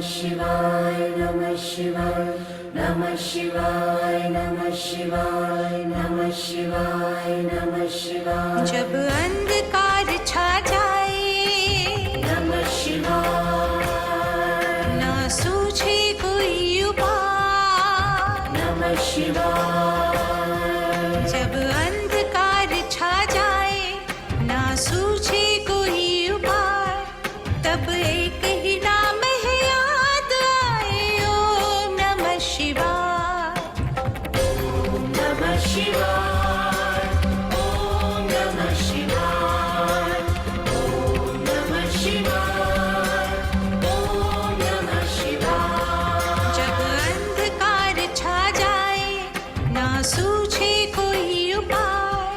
शिवाय नमः शिवाय नमः शिवाय नमः शिवाय नमः शिवाय नमः शिवाय। जब अंधकार छा जाए नमः शिवाय ना सूझे कोई उपाय नमः शिवाय। जब अंधकार छा जाए ना सूझे कोई उपाय तब एक ही नाम है याद आए ओम नमः शिवाय। ओम नमः शिवाय ओम नमः शिवाय ओम नमः शिवाय ओम नमः शिवाय। जब अंधकार छा जाए ना सूझे कोई उपाय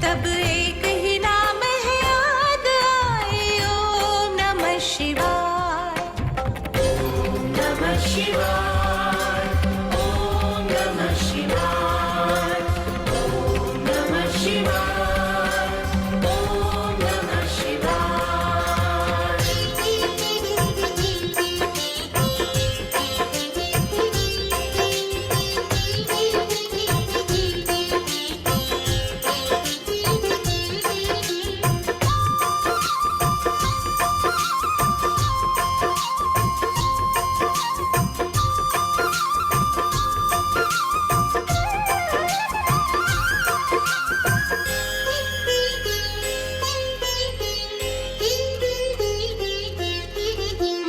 तब एक ही नाम है याद आए ओम नमः शिवाय। ओम नमः शिवाय ओम नमः शिवाय ओम नमः शिवाय ओम नमः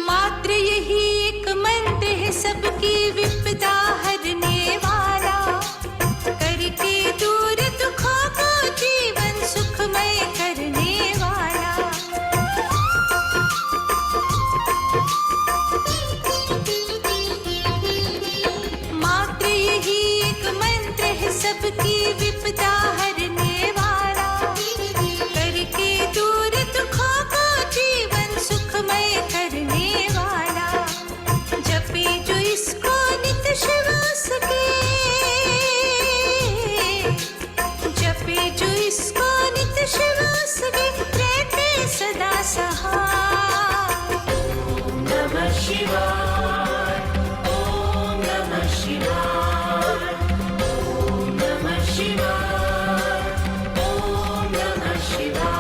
मात्र यही एक मंत्र है सबकी विपदा हरने वाला करके दूर दुखों को जीवन सुखमय करने वाला। मात्र यही एक मंत्र है सबकी विपदा हरने वाला करके दूर दुखों को जीवन सुखमय करने वाला। जपे जो इसको नित शिव सके जपे जो इसको नित शिव सके रहते सदा सहाय। ओम नमः शिवाय ओम नमः शिवाय ओम नमः शिवाय ओम नमः शिवाय।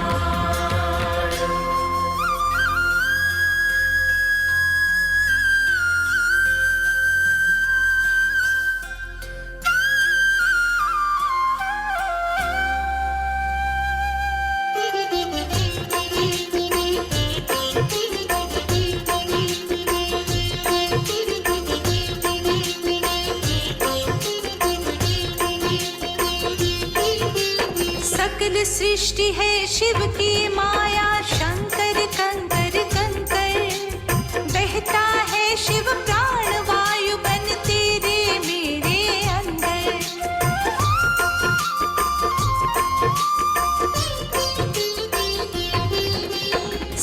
सकल सृष्टि है शिव की माया शंकर कंकर कंकर बहता है शिव प्राण वायु बन तेरे मेरे अंदर।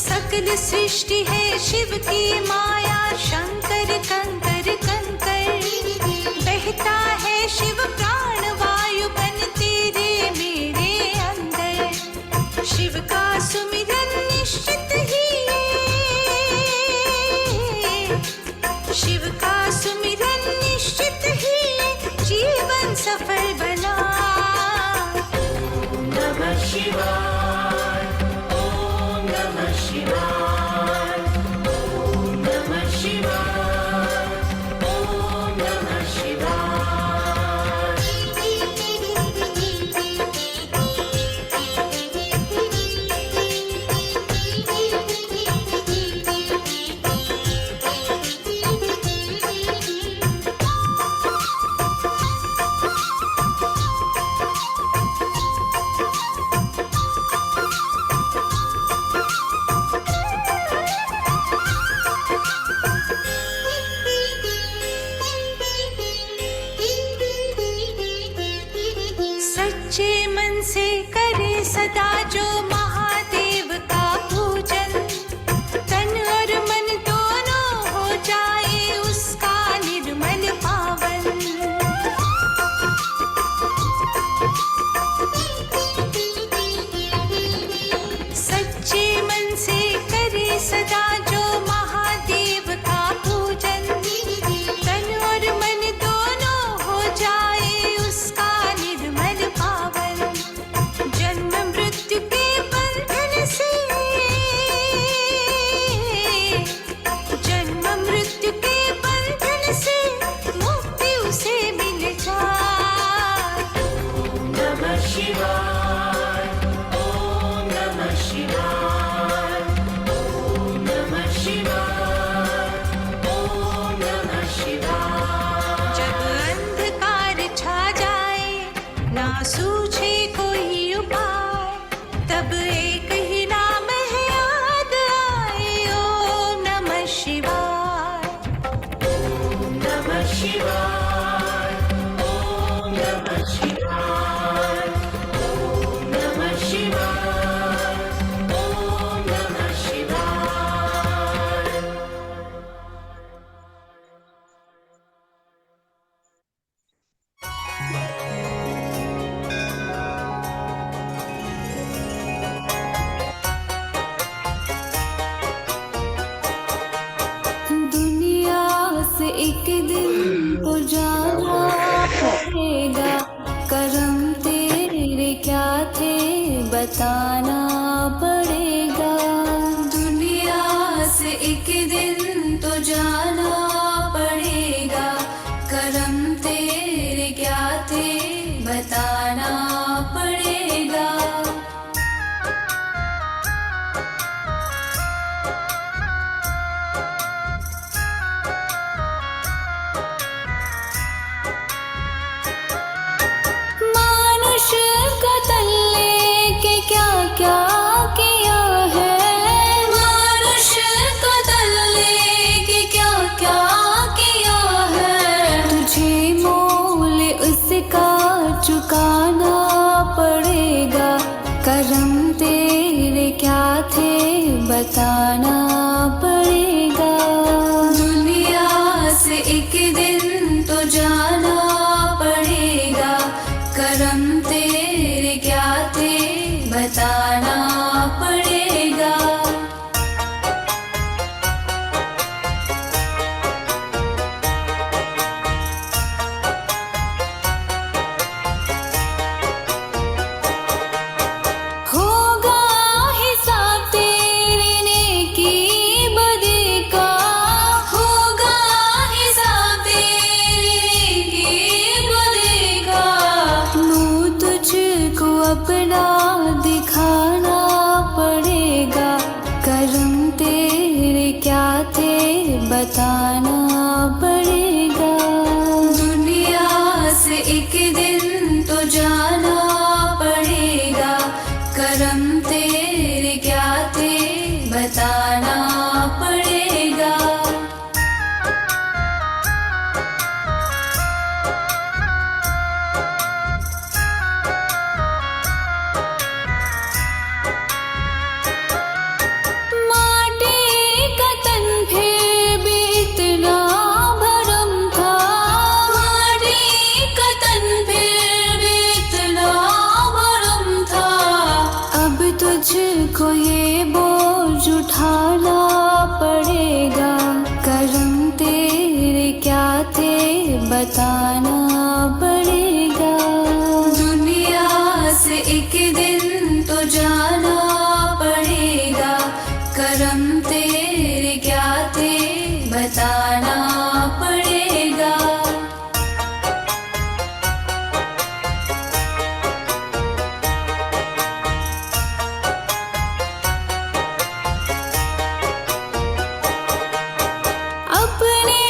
सकल सृष्टि है शिव की माया शंकर कंकर कंकर बहता है शिव प्राण वायु बन तेरे मेरे अंदर। शिव का सुमिरन निश्चित ही शिव का सुमिरन निश्चित ही जीवन सफल बना। ओम नमः शिवाय ओम नमः शिवाय ओम नमः शिवाय ओम नमः शिवाय। शिवाय ॐ नमः शिवाय ॐ नमः शिवाय ॐ नमः शिवाय। दुनिया से एक दिन तो जाना पड़ेगा, करम तेरे क्या थे बताना पड़ेगा। दुनिया से एक दिन तो जाना पड़ेगा, करम तेरे क्या थे बताना पड़ेगा। मानुष का तल्ले के क्या क्या किया है, मानुष का तल्ले के क्या क्या किया है। तुझे मोल उसका चुकाना पड़ेगा, करम तेरे क्या थे बताना पड़ेगा। दुनिया से एक दिन तो जाना पड़ेगा, करम तेरे क्या थे बताना पड़ेगा। होगा हिसाब तेरे नेकी बदी का, होगा हिसाब तेरे नेकी बदी का। मुँह तुझको अपना दिखाना पड़ेगा, करम तेरे क्या थे बताना पड़ेगा। दुनिया से एक दिन तो जाना पड़ेगा, करम तेरे क्या थे बताना पड़ेगा। माटी का तन फिर भी इतना भरम था, माटी का तन फिर भी इतना भरम था। अब तुझको ये बोझ उठाना पड़ेगा, करम तेरे क्या थे बताना पड़ेगा। दुनिया से एक दिन तो जाना पड़ेगा, करम तेरे क्या थे बताना पड़ेगा। अपने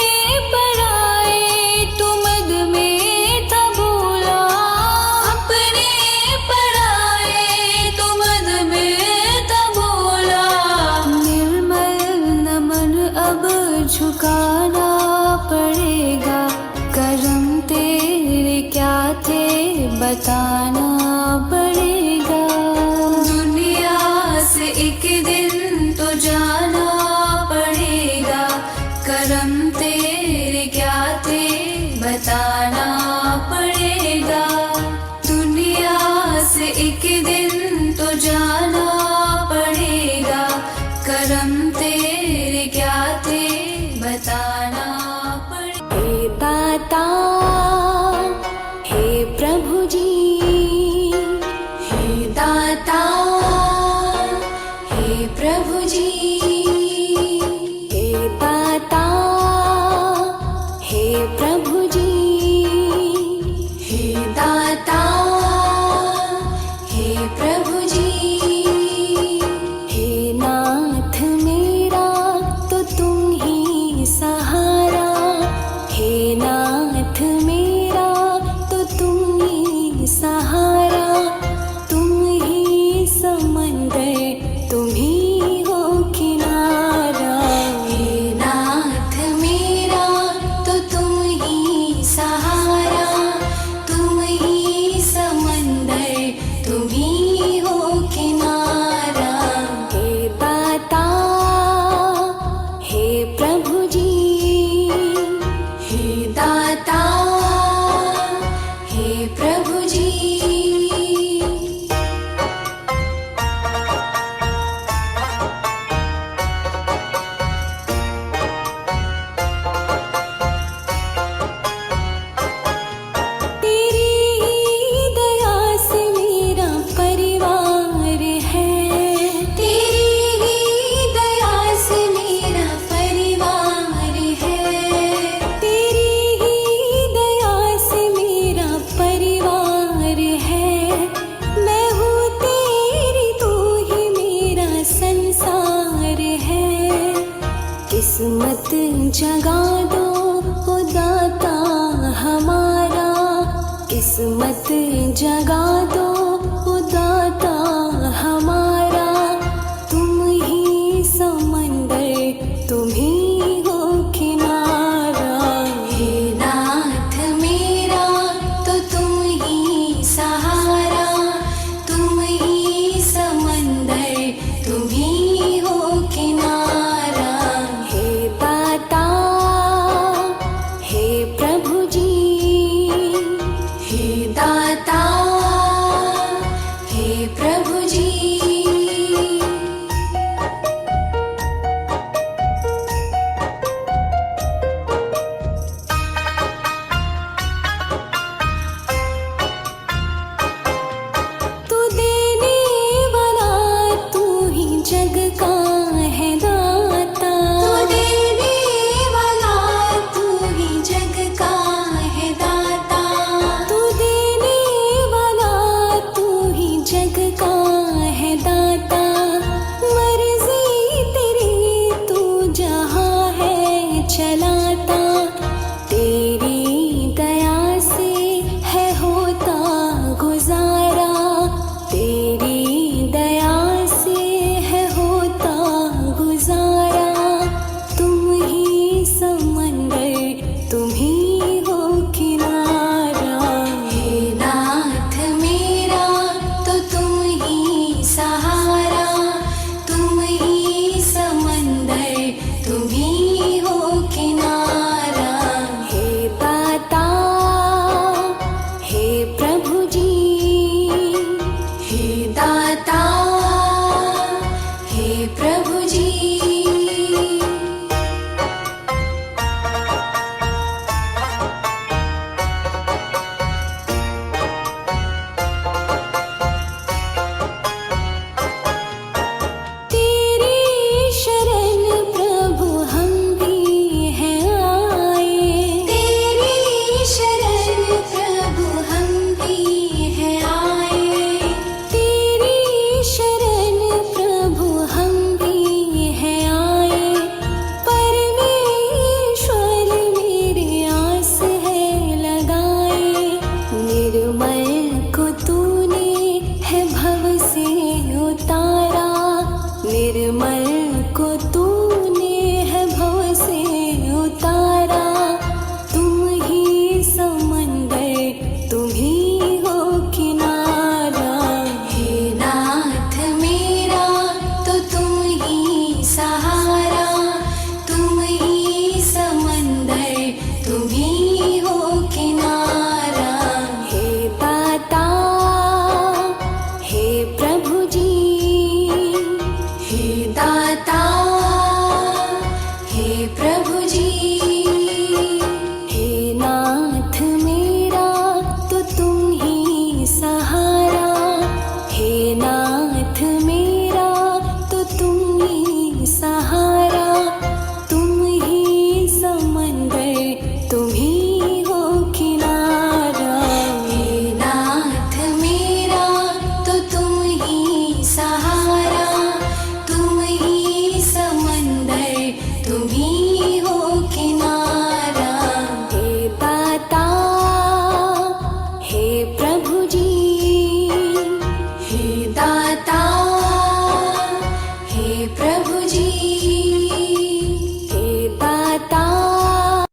पराए तू मद में था भूला, अपने पराए तू मद में था भूला। निर्मल नमन अब झुकाना पड़ेगा, करम तेरे क्या थे बताना पड़ेगा। दुनिया से एक दिन तो जाना पड़ेगा, करम तेरे क्या थे बताना पड़ेगा। दुनिया से एक दिन तो जाना पड़ेगा, करम तेरे क्या थे बताना पड़ेगा। हे दाता हे प्रभु जी, हे दाता हे प्रभु जी, हे दाता हे प्रभु जी, हे दाता हे प्रभु जी। हे नाथ मेरा तो तुम ही सहारा, किस्मत जगा दो दाता हमारा, तुम ही समंदर तुम ही हो किनारा। हे नाथ मेरा तो तुम ही सहारा, तुम ही समंदर तुम ही हो किनारा। हे दाता हे प्रभु जी, हे दाता हे प्रभु जी। तू देने वाला तू ही जग का है दाता, तू देने वाला तू ही जग का है दाता, तू देने वाला तू ही जग का है दाता। मर्जी तेरी तू जहाँ है चलाता, तेरी दया से है होता गुजारा, तेरी दया से है होता गुजारा। तुम ही समंदर तुम ही हो किनारा। हे नाथ मेरा तो तुम ही सहारा, तुम ही समंदर तुम ही हो किनारा। हे दाता हे प्रभु जी, हे दाता हे प्रभु जी। तेरी शरण प्रभु हम भी हैं आए, तेरी शरण प्रभु हम भी हैं आए, तेरी शरण प्रभु हम भी हैं आए। परमेश्वर मेरी आस है लगाए, निर्मल को तूने है भव से उतारा, निर्मल को तूने है भव से उतारा। तुम ही समंदर तुम ही हो किनारा। हे नाथ मेरा तो तुम ही सहारा, तुम ही समंदर तुम ही हो किनारा। हे दाता हे प्रभु जी, हे दाता हे प्रभु जी। हे नाथ मेरा तो तुम ही सहारा, हे नाथ मेरा तो तुम ही सहारा, तुम ही समंदर तुम ही